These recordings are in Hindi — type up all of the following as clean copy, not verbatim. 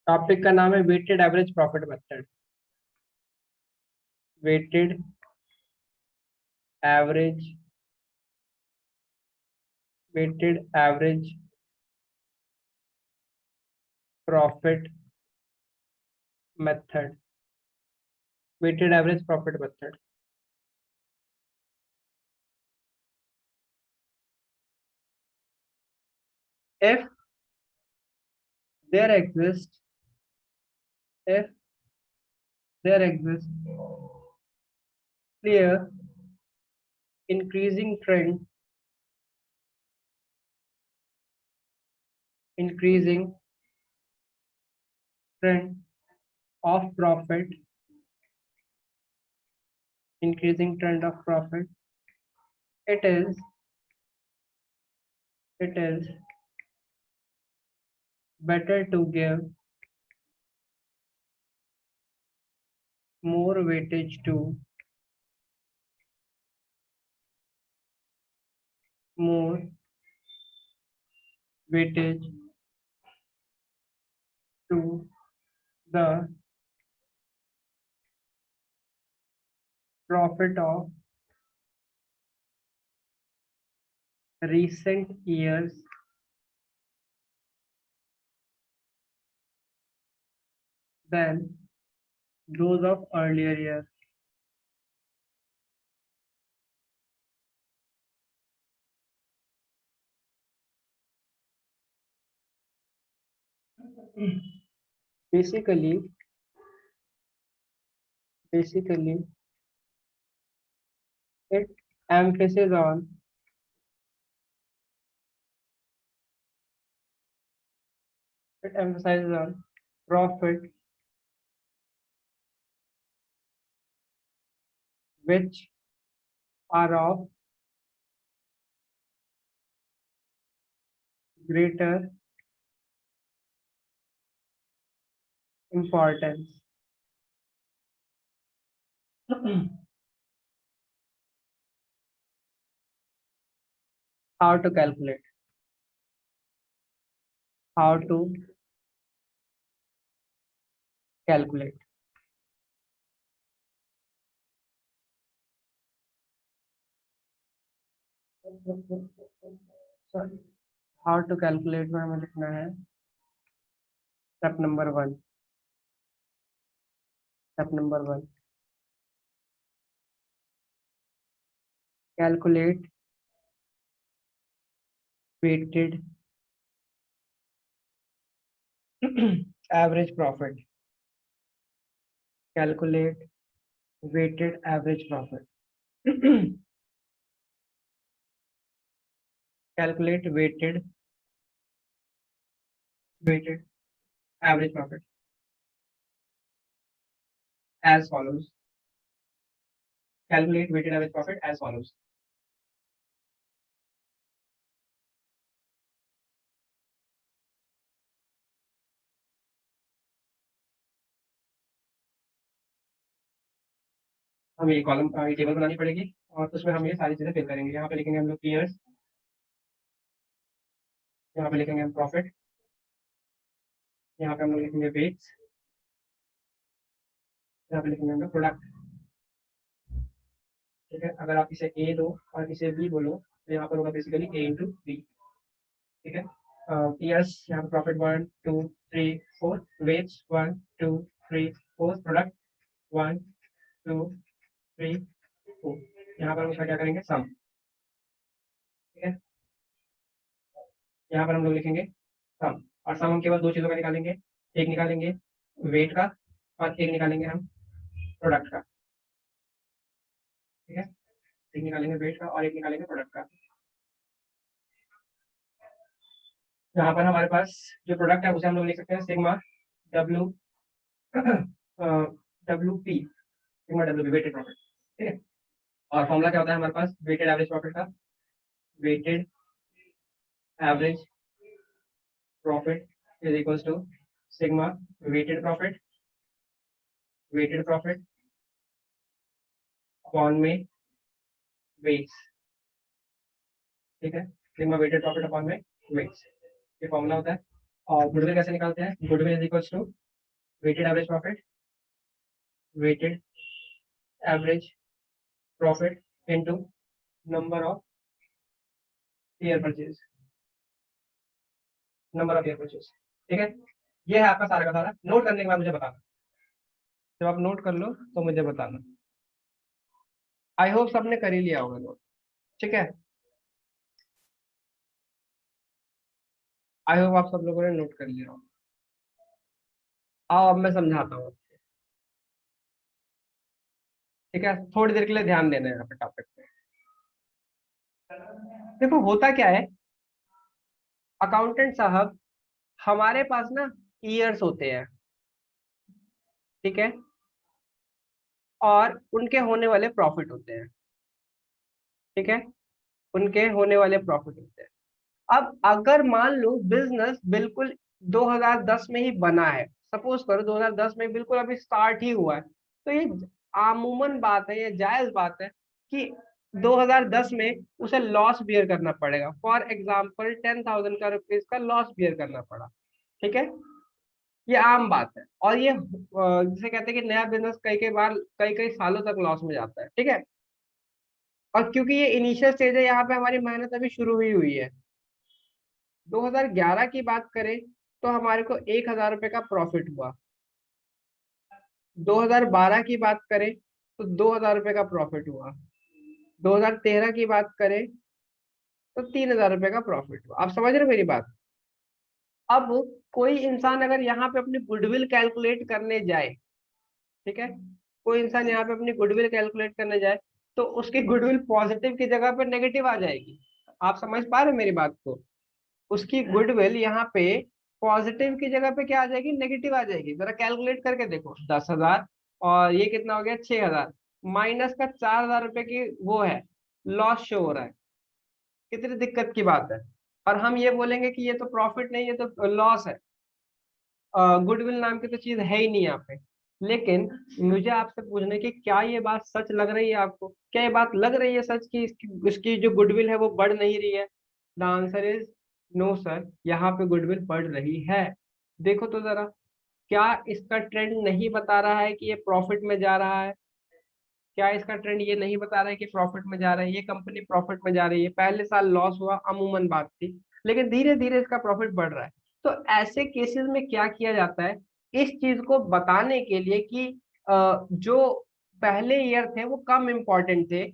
टॉपिक का नाम है weighted average profit method. Weighted average profit method. Weighted average profit method. if there exists if there exists clear increasing trend of profit increasing trend of profit, it is better to give more weightage to the profit of recent years than those of earlier years. Basically, it emphasizes on profit which are of greater importance. How to calculate? Sorry. How to calculate में हमें लिखना है step number 1. Calculate weighted average profit. Calculate weighted average profit. Calculate weighted average profit as follows. Calculate weighted average profit as follows. हमें ये कॉलम ये टेबल बनानी पड़ेगी और उसमें हम ये सारी चीजें फिल करेंगे। यहाँ पे लिखेंगे हम लोग ईयर्स, यहाँ पे लिखेंगे हम प्रॉफिट, यहाँ पे हम लोग लिखेंगे वेट्स, यहाँ पे लिखेंगे हम लोग प्रोडक्ट। ठीक है, अगर आप इसे ए दो और इसे बी बोलो तो यहाँ पर होगा बेसिकली ए इंटू बी। ठीक है, ईयर्स यहाँ पे प्रॉफिट 1 2 3 4, वेट्स 1 2 3 4, प्रोडक्ट 1 2 3 4। यहाँ पर हम इसका क्या करेंगे सम। ठीक है, यहाँ पर हम लोग लिखेंगे सम और सम हम केवल दो चीजों का निकालेंगे, एक निकालेंगे वेट का और एक निकालेंगे हम प्रोडक्ट का। ठीक है, एक निकालेंगे वेट का और एक निकालेंगे प्रोडक्ट का। यहाँ पर हमारे पास जो प्रोडक्ट है उसे हम लोग लिख सकते हैं sigma W P, sigma W P weighted profit. ठीक है, और फॉर्मूला क्या होता है हमारे पास वेटेड एवरेज प्रॉफिट का? Weighted average profit is equals to sigma weighted profit upon में वेट्स। ठीक है, सिग्मा वेटेड प्रॉफिट अपॉन में वेट्स, ये फॉर्मूला होता है। और गुडविल कैसे निकालते हैं? Goodwill is equals to weighted average profit, weighted average profit into number of year purchase, number of year purchase. ठीक है, ये है आपका सारा का सारा। नोट करने के बाद मुझे बताना, जब आप नोट कर लो तो मुझे बताना। आई होप सबने कर ही लिया होगा नोट। ठीक है, आई होप आप सब लोगों ने नोट कर लिया होगा। आओ अब मैं समझाता हूँ। ठीक है, थोड़ी देर के लिए ध्यान देना है यहाँ पे टॉपिक पे। देखो होता क्या है अकाउंटेंट साहब, हमारे पास ना ईयर्स होते हैं, ठीक है, और उनके होने वाले प्रॉफिट होते हैं। ठीक है, उनके होने वाले प्रॉफिट होते हैं। अब अगर मान लो बिजनेस बिल्कुल 2010 में ही बना है, सपोज करो 2010 में बिल्कुल अभी स्टार्ट ही हुआ है, तो ये आमूमन बात है, ये जायज बात है कि 2010 में उसे लॉस बियर करना पड़ेगा। फॉर एग्जाम्पल 10,000 का रुपीज का लॉस बियर करना पड़ा। ठीक है, ये आम बात है। और ये जिसे कहते हैं कि नया बिजनेस कई कई बार कई कई सालों तक लॉस में जाता है। ठीक है, और क्योंकि ये इनिशियल स्टेज है, यहाँ पे हमारी मेहनत अभी शुरू हुई हुई है। 2011 की बात करें तो हमारे को 1,000 रुपए का प्रॉफिट हुआ। 2012 की बात करें तो 2,000 रुपए का प्रॉफिट हुआ। 2013 की बात करें तो 3,000 रुपए का प्रॉफिट हुआ। आप समझ रहे हो मेरी बात? अब कोई इंसान अगर यहाँ पे अपनी गुडविल कैलकुलेट करने जाए, ठीक है, कोई इंसान यहाँ पे अपनी गुडविल कैलकुलेट करने जाए तो उसकी गुडविल पॉजिटिव की जगह पे नेगेटिव आ जाएगी। आप समझ पा रहे हो मेरी बात को? उसकी गुडविल यहाँ पे पॉजिटिव की जगह पे क्या आ जाएगी? नेगेटिव आ जाएगी। जरा कैलकुलेट करके देखो, 10,000 और ये कितना हो गया 6,000, माइनस का 4,000 रुपए की वो है लॉस शो हो रहा है। कितनी दिक्कत की बात है। और हम ये बोलेंगे कि ये तो प्रॉफिट नहीं, ये तो लॉस है, गुडविल नाम की तो चीज है ही नहीं यहाँ पे। लेकिन मुझे आपसे पूछना है कि क्या ये बात सच लग रही है आपको? क्या ये बात लग रही है सच की इसकी जो गुडविल है वो बढ़ नहीं रही है? The answer is no sir, यहाँ पे गुडविल बढ़ रही है। देखो तो जरा, क्या इसका ट्रेंड नहीं बता रहा है कि ये प्रॉफिट में जा रहा है? क्या इसका ट्रेंड ये नहीं बता रहा है कि प्रॉफिट में जा रहा है? ये कंपनी प्रॉफिट में जा रही है, पहले साल लॉस हुआ अमूमन बात थी, लेकिन धीरे धीरे इसका प्रॉफिट बढ़ रहा है। तो ऐसे केसेस में क्या किया जाता है, इस चीज को बताने के लिए कि जो पहले ईयर थे वो कम इम्पोर्टेंट थे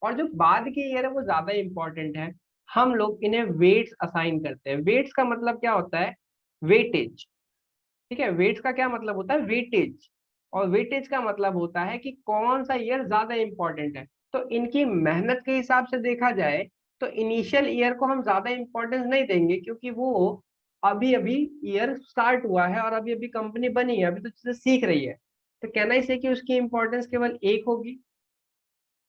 और जो बाद के ईयर है वो ज्यादा इम्पोर्टेंट है, हम लोग इन्हें वेट्स असाइन करते हैं। वेट्स का मतलब क्या होता है? वेटेज। ठीक है, वेट्स का क्या मतलब होता है? वेटेज। और वेटेज का मतलब होता है कि कौन सा ईयर ज्यादा इंपॉर्टेंट है। तो इनकी मेहनत के हिसाब से देखा जाए तो इनिशियल ईयर को हम ज्यादा इंपॉर्टेंस नहीं देंगे, क्योंकि वो अभी अभी ईयर स्टार्ट हुआ है और अभी अभी कंपनी बनी है, अभी तो चीजें सीख रही है। तो कहना इसे कि उसकी इंपॉर्टेंस केवल एक होगी।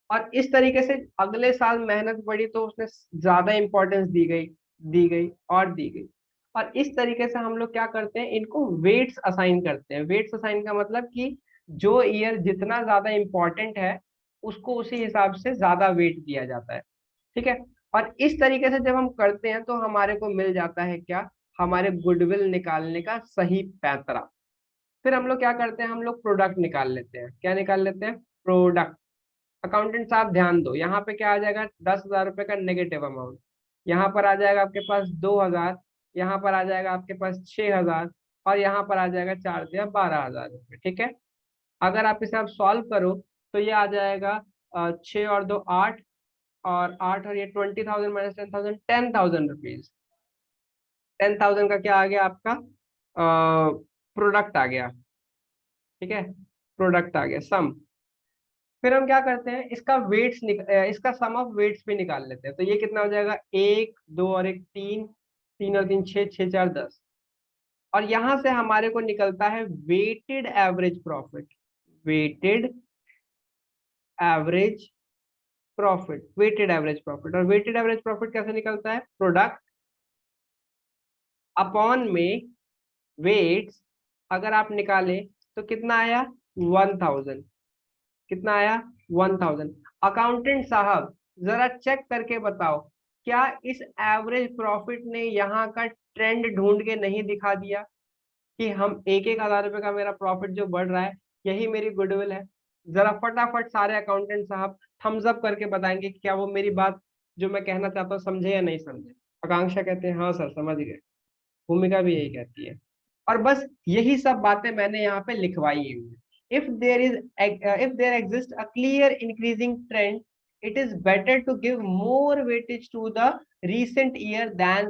और इस तरीके से अगले साल मेहनत बढ़ी तो उसने ज्यादा इंपॉर्टेंस दी गई और दी गई। और इस तरीके से हम लोग क्या करते हैं, इनको वेट्स असाइन करते हैं। वेट्स असाइन का मतलब कि जो ईयर जितना ज्यादा इंपॉर्टेंट है उसको उसी हिसाब से ज्यादा वेट दिया जाता है। ठीक है, और इस तरीके से जब हम करते हैं तो हमारे को मिल जाता है क्या? हमारे गुडविल निकालने का सही पैंतरा। फिर हम लोग क्या करते हैं, हम लोग प्रोडक्ट निकाल लेते हैं। क्या निकाल लेते हैं? प्रोडक्ट। अकाउंटेंट साहब ध्यान दो, यहाँ पे क्या आ जाएगा? 10,000 रुपए का नेगेटिव अमाउंट। यहाँ पर आ जाएगा आपके पास 2,000, यहाँ पर आ जाएगा आपके पास 6,000, और यहाँ पर आ जाएगा 4 या 12,000 रुपये। ठीक है, अगर आप इसे आप सॉल्व करो तो ये आ जाएगा 6 और 2 8, और 8 और ये 20,000 माइनस 10,000, 10,000 रुपीज। 10,000 का क्या आ गया आपका? प्रोडक्ट आ गया। ठीक है, प्रोडक्ट आ गया सम। फिर हम क्या करते हैं, इसका इसका सम ऑफ वेट्स भी निकाल लेते हैं। तो ये कितना हो जाएगा? 1 2 और 1 3, 3 और 3 6, 6 4 10। और यहां से हमारे को निकलता है weighted average profit. Weighted average profit, weighted average profit. और वेटेड एवरेज प्रॉफिट कैसे निकलता है? प्रोडक्ट अपॉन में वेट्स। अगर आप निकाले तो कितना आया? 1,000। कितना आया? 1,000। अकाउंटेंट साहब जरा चेक करके बताओ, क्या इस एवरेज प्रॉफिट ने यहाँ का ट्रेंड ढूंढ के नहीं दिखा दिया कि हम 1,000 रुपए का मेरा प्रॉफिट जो बढ़ रहा है यही मेरी गुडविल है। जरा फटाफट सारे अकाउंटेंट साहब थम्स अप करके बताएंगे कि क्या वो मेरी बात जो मैं कहना चाहता हूँ समझे या नहीं समझे। आकांक्षा कहते हैं हाँ सर समझ गए। भूमिका भी यही कहती है। और बस यही सब बातें मैंने यहाँ पे लिखवाई हुई है। If there exist a clear increasing trend, it is better to give more weightage to the recent year than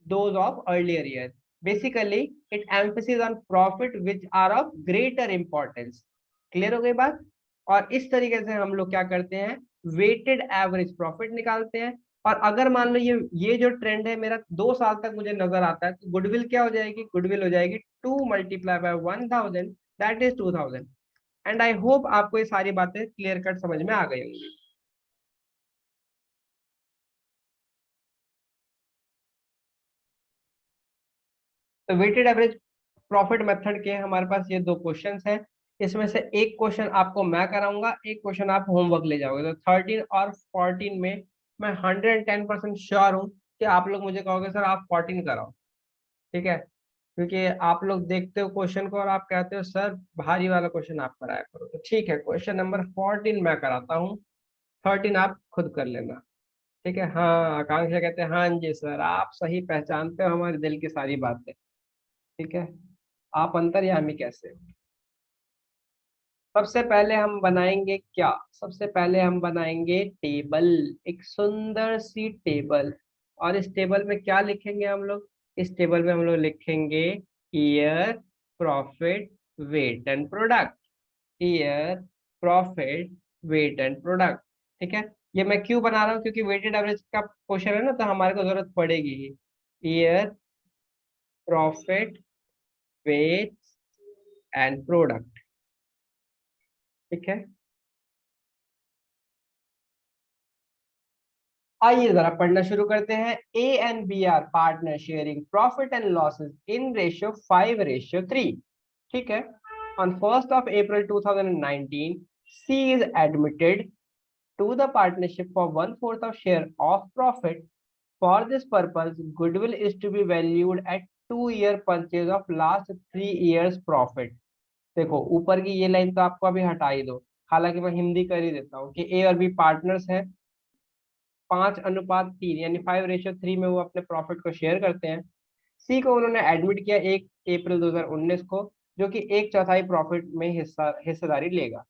those of earlier years. Basically, it emphasizes on profit which are of greater importance. Clear हो गई बात। और इस तरीके से हम लोग क्या करते हैं, वेटेड एवरेज प्रॉफिट निकालते हैं। और अगर मान लो ये जो ट्रेंड है मेरा 2 साल तक मुझे नजर आता है, तो गुडविल क्या हो जाएगी, गुडविल हो जाएगी 2 × 1,000, that is 2,000। And I hope आपको ये सारी बातें क्लियर कट समझ में आ गई होंगी। तो वेटेड एवरेज प्रॉफिट मेथड के हमारे पास ये 2 क्वेश्चंस हैं। इसमें से एक क्वेश्चन आपको मैं कराऊंगा, एक क्वेश्चन आप होमवर्क ले जाओगे। तो 13 और 14 में मैं 110% श्योर हूँ कि आप लोग मुझे कहोगे सर आप 14 कराओ। ठीक है, क्योंकि आप लोग देखते हो क्वेश्चन को और आप कहते हो सर भारी वाला क्वेश्चन आप कराया करो। तो ठीक है, क्वेश्चन नंबर 14 मैं कराता हूँ, 13 आप खुद कर लेना। ठीक है, हाँ आकांक्षा कहते हैं हाँ जी सर आप सही पहचानते हो हमारे दिल की सारी बातें। ठीक है, आप अंतर्यामी कैसे हो। सबसे पहले हम बनाएंगे क्या, सबसे पहले हम बनाएंगे टेबल, एक सुंदर सी टेबल। और इस टेबल में क्या लिखेंगे हम लोग, इस टेबल में हम लोग लिखेंगे year, profit, weight and product. Year, profit, weight and product. ठीक है, ये मैं क्यों बना रहा हूँ, क्योंकि वेटेड एवरेज का क्वेश्चन है ना, तो हमारे को जरूरत पड़ेगी ही। Year, profit, weight and product. ठीक है, आइए जरा पढ़ना शुरू करते हैं। A and B are partner sharing profit and losses in ratio 5:3। ठीक है, on 1st of April 2019 C is admitted to the partnership for 1/4 of share of profit. For this purpose, goodwill is to be valued at 2-year purchase of last 3 years profit। देखो ऊपर की ये लाइन तो आपको अभी हटा ही दो, हालांकि मैं हिंदी कर ही देता हूँ कि ए और बी पार्टनर्स हैं, 5:3 यानी 5:3 में वो अपने प्रॉफिट को शेयर करते हैं। सी को उन्होंने एडमिट किया 1 अप्रैल 2019 को, जो कि 1/4 प्रॉफिट में हिस्सेदारी लेगा।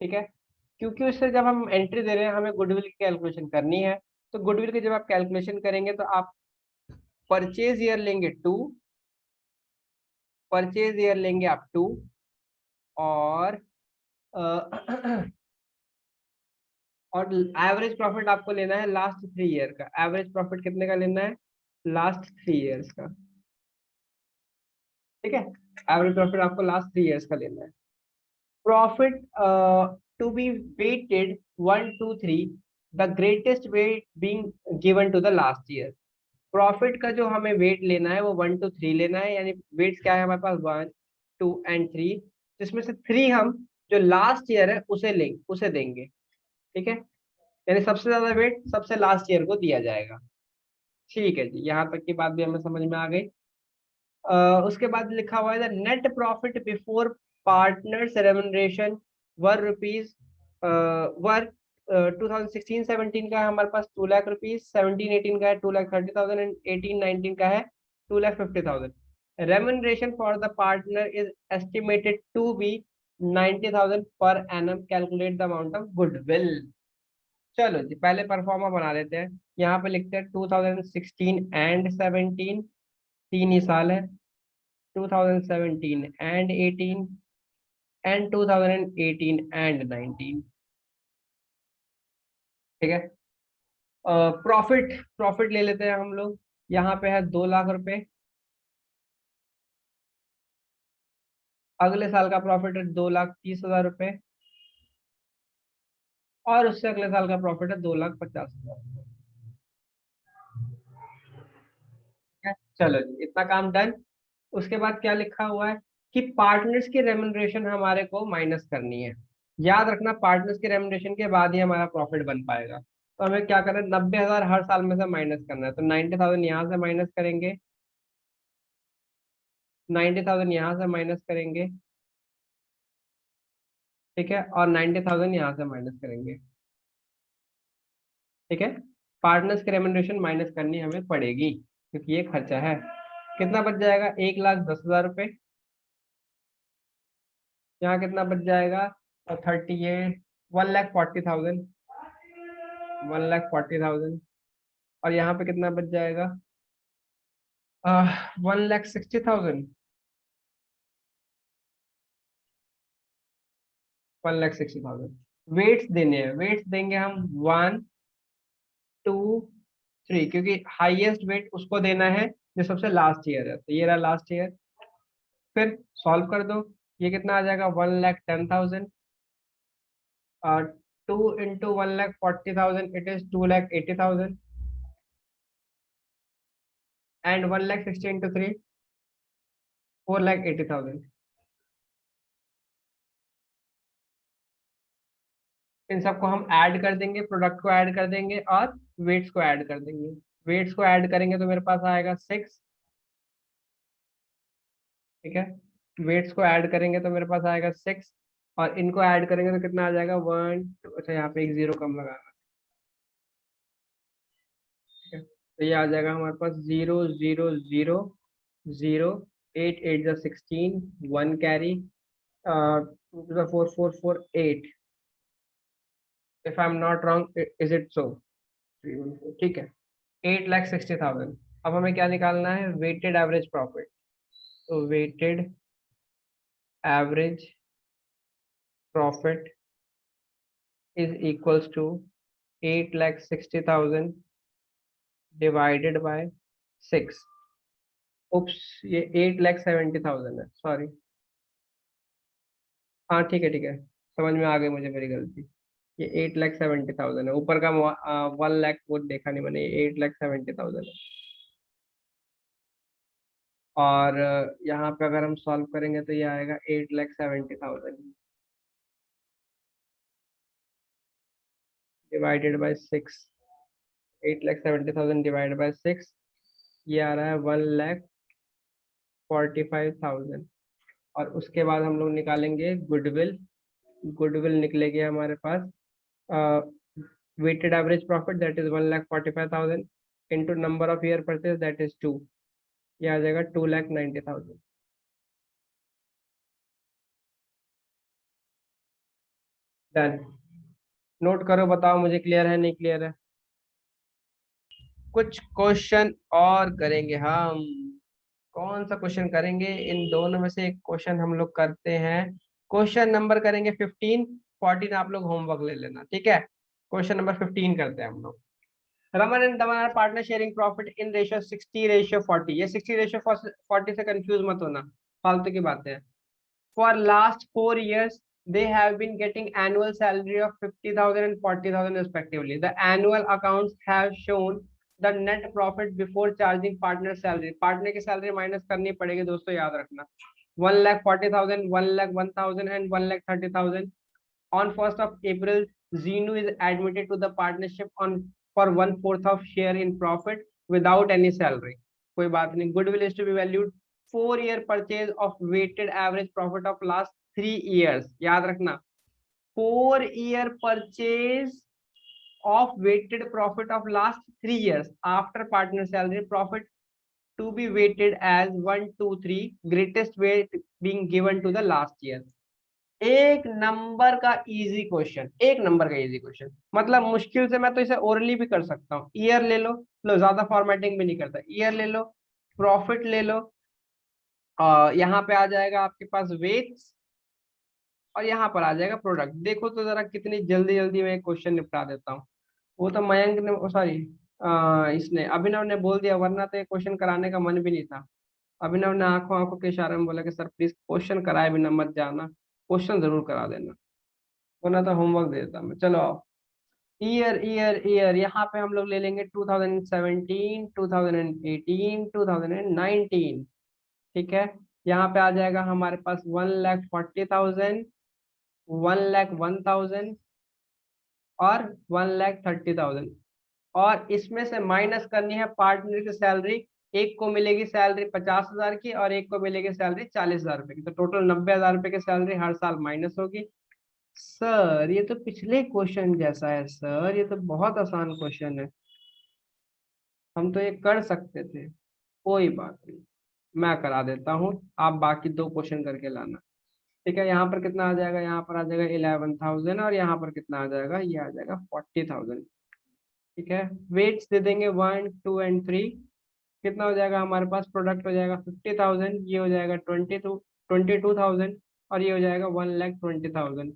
ठीक है, क्योंकि उससे जब हम एंट्री दे रहे हैं हमें गुडविल की कैलकुलेशन करनी है। तो गुडविल की जब आप कैलकुलेशन करेंगे तो आप परचेज ईयर लेंगे 2, परचेज ईयर लेंगे आप 2, और और एवरेज प्रॉफिट आपको लेना है लास्ट 3 ईयर का। एवरेज प्रॉफिट कितने का लेना है, लास्ट 3 ईयर्स का। ठीक है, एवरेज प्रॉफिट आपको लास्ट 3 ईयर्स का लेना है। Profit to be weighted 1, 2, 3, the greatest weight being given to the last year. Profit का जो हमें वेट लेना है वो 1, 2, 3 लेना है, यानी वेट्स क्या है हमारे पास 1, 2 एंड 3, जिसमें से 3 हम जो लास्ट ईयर है उसे लेंगे, उसे देंगे। ठीक है, यानी सबसे ज्यादा वेट सबसे लास्ट ईयर को दिया जाएगा। ठीक है जी, यहाँ तक की बात भी हमें समझ में आ गई। उसके बाद लिखा हुआ है the net profit before partners remuneration were rupees were 2016-17 का है हमारे पास 2 लाख रुपीज, 17-18 का है 2,30,000 एंड 18-19 का है 2,50,000। Remuneration for the partner is estimated to be 90,000 per annum. Calculate the amount of goodwill. चलो जी पहले परफॉर्मा बना लेते हैं। यहाँ पे लिखते हैं 2016 एंड 17, 3 ही साल है, 2017 and 18 and 2018 and 19। ठीक है, प्रॉफिट प्रॉफिट ले लेते हैं हम लोग। यहाँ पे है 2 लाख रुपए, अगले साल का प्रॉफिट है 2,30,000 रुपए, और उससे अगले साल का प्रॉफिट है 2,50,000। ठीक है, चलो जी इतना काम डन। उसके बाद क्या लिखा हुआ है कि पार्टनर्स की रेम्युनरेशन हमारे को माइनस करनी है। याद रखना पार्टनर्स की रेम्युनरेशन के बाद ही हमारा प्रॉफिट बन पाएगा। तो हमें क्या करना है, 90,000 हर साल में से माइनस करना है। तो 90,000 यहाँ से माइनस करेंगे, 90,000 यहाँ से माइनस करेंगे, ठीक है, और 90,000 यहाँ से माइनस करेंगे, ठीक है। पार्टनर्स की रेम्युनरेशन माइनस करनी हमें पड़ेगी क्योंकि ये खर्चा है। कितना बच जाएगा? 1,10,000 रुपये। यहाँ कितना बच जाएगा? 38, 1,40,000, 1,40,000। और यहाँ पे कितना बच जाएगा? 1,60,000, 1,60,000। वेट्स देने हैं, वेट्स देंगे हम 1, 2, 3, क्योंकि हाईएस्ट वेट उसको देना है जो सबसे लास्ट ईयर है, तो ये रहा लास्ट ईयर। फिर सॉल्व कर दो, ये कितना आ जाएगा? 1,10,000, और 2 into 1,40,000 it is 2,80,000, and 1,60,000 into 3 4,80,000। इन सबको हम ऐड कर देंगे, प्रोडक्ट को ऐड कर देंगे और वेट्स को ऐड कर देंगे। वेट्स को ऐड करेंगे तो मेरे पास आएगा 6, ठीक है। वेट्स को ऐड करेंगे तो मेरे पास आएगा 6, और इनको ऐड करेंगे तो कितना आ जाएगा? 1, 2, अच्छा यहाँ पे एक जीरो कम लगाना, ठीक है। तो ये आ जाएगा हमारे पास 0, 0, 0, 0, 8, 8 जा 16, 1 carry, 2 4, 4, 4, 8, if I am not wrong, is it so? 314, ठीक है। 8,60,000। अब हमें क्या निकालना है? Weighted average profit. तो weighted average profit is equals to 8,60,000 divided by 6। Oops, ये 8,70,000 है, सॉरी। हाँ ठीक है, ठीक है, समझ में आ गई मुझे मेरी गलती। ये 8,70,000 है, ऊपर का 1 लाख वो देखा नहीं मैंने, 8,70,000 है। और यहाँ पे अगर हम सॉल्व करेंगे तो ये आएगा 8,70,000 डिवाइडेड बाय 6। 8,70,000 डिवाइडेड बाय 6, ये आ रहा है 1,45,000। और उसके बाद हम लोग निकालेंगे गुडविल। गुडविल निकलेगी हमारे पास weighted average profit, that is 1,45,000 into number of year purchase, that is 2। ये आ जाएगा 2,90,000। डन। नोट करो, बताओ मुझे क्लियर है नहीं क्लियर है। कुछ क्वेश्चन और करेंगे हम। कौन सा क्वेश्चन करेंगे? इन दोनों में से एक क्वेश्चन हम लोग करते हैं। क्वेश्चन नंबर करेंगे 15, 14 आप लोग होमवर्क ले लेना, ठीक है। क्वेश्चन नंबर 15 करते हैं हम लोग। Raman and Daman are partner sharing profit in ratio 60:40। ये 60:40 से कंफ्यूज मत होना, फालतू की बातें हैं। For last 4 years, they have been getting annual salary of 50,000 and 40,000 respectively. The annual accounts have shown the net profit before charging partner salary. Partner की salary minus करनी पड़ेगी दोस्तों, याद रखना। 1,40,000, 1,01,000 and 1,30,000. On 1st of April, Zenu is admitted to the partnership on for 1/4 of share in profit without any salary. कोई बात नहीं। Goodwill is to be valued 4-year purchase of weighted average profit of last 3 years. याद रखना, 4-year purchase of weighted profit of last 3 years after partner salary profit to be weighted as 1, 2, 3, greatest weight being given to the last year. एक नंबर का इजी क्वेश्चन, एक नंबर का इजी क्वेश्चन, मतलब मुश्किल से मैं तो इसे ओरली भी कर सकता हूँ। ईयर ले लो, ज्यादा फॉर्मेटिंग भी नहीं करता, ईयर ले लो, प्रॉफिट ले लो, यहाँ पे आ जाएगा आपके पास वेट्स, और यहाँ पर आ जाएगा प्रोडक्ट। देखो तो जरा कितनी जल्दी जल्दी मैं क्वेश्चन निपटा देता हूँ। वो तो मयंक ने, सॉरी, इसने, अभिनव ने बोल दिया, वरना तो ये क्वेश्चन कराने का मन भी नहीं था। अभिनव ने आंखों आंखों के इशारे में बोला कि सर प्लीज क्वेश्चन कराए बिना मत जाना, क्वेश्चन जरूर करा देना, वरना तो होमवर्क दे देता मैं। चलो आओ, ईयर ईयर ईयर, यहाँ पे हम लोग ले लेंगे 2017, 2018, 2019, ठीक है। यहाँ पे आ जाएगा हमारे पास 1,40,000, 1,01,000 और 1,30,000, और इसमें से माइनस करनी है पार्टनर की सैलरी एक को मिलेगी सैलरी 50,000 की और एक को मिलेगी सैलरी 40,000 रुपए की, तो टोटल 90,000 रुपए की सैलरी हर साल माइनस होगी। सर ये तो पिछले क्वेश्चन जैसा है सर, ये तो बहुत आसान क्वेश्चन है, हम तो ये कर सकते थे। कोई बात नहीं, मैं करा देता हूँ, आप बाकी 2 क्वेश्चन करके लाना। ठीक है, यहाँ पर कितना आ जाएगा, यहाँ पर आ जाएगा 11,000 और यहाँ पर कितना आ जाएगा, ये आ जाएगा 40,000। ठीक है, वेट्स दे देंगे 1, 2 एंड 3। कितना हो जाएगा हमारे पास, प्रोडक्ट हो जाएगा 50,000, ये हो जाएगा 22,000 और ये हो जाएगा 1,20,000।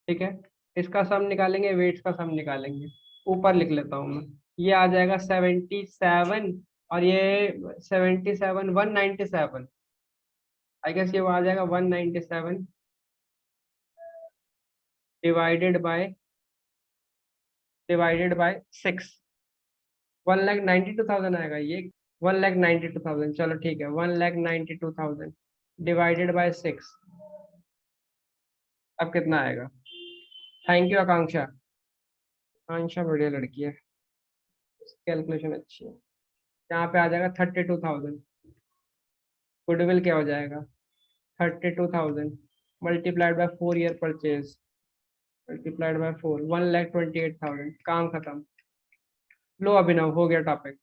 ठीक है, इसका सम निकालेंगे, वेट्स का सम निकालेंगे। ऊपर लिख लेता हूँ मैं, ये आ जाएगा 77 और ये 77 197। आई गेस ये वो आ जाएगा 197 डिवाइडेड बाय 6। 1,92,000 आएगा ये, 1,92,000। चलो ठीक है, 1,92,000 डिवाइडेड बाय 6, अब कितना आएगा। थैंक यू आकांक्षा, आकांक्षा बढ़िया लड़की है, कैलकुलेशन अच्छी है। यहाँ पे आ जाएगा 32,000। गुडविल क्या हो जाएगा, 32,000 multiplied by 4 year purchase, multiplied by 4, 1,28,000। काम खत्म। लो अभिनव, हो गया टॉपिक।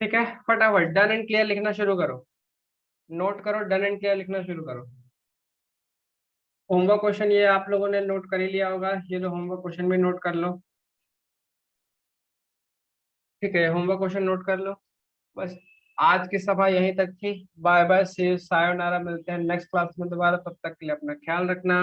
ठीक है, फटाफट डन एंड क्लियर लिखना शुरू करो, नोट करो, डन एंड क्लियर लिखना शुरू करो। होमवर्क क्वेश्चन ये आप लोगों ने नोट कर ही लिया होगा, ये लो होमवर्क क्वेश्चन भी नोट कर लो। ठीक है, होमवर्क क्वेश्चन नोट कर लो। बस आज की सभा यहीं तक थी। Bye bye, see you, sayonara, मिलते हैं नेक्स्ट क्लास में दोबारा, तब तक के लिए अपना ख्याल रखना।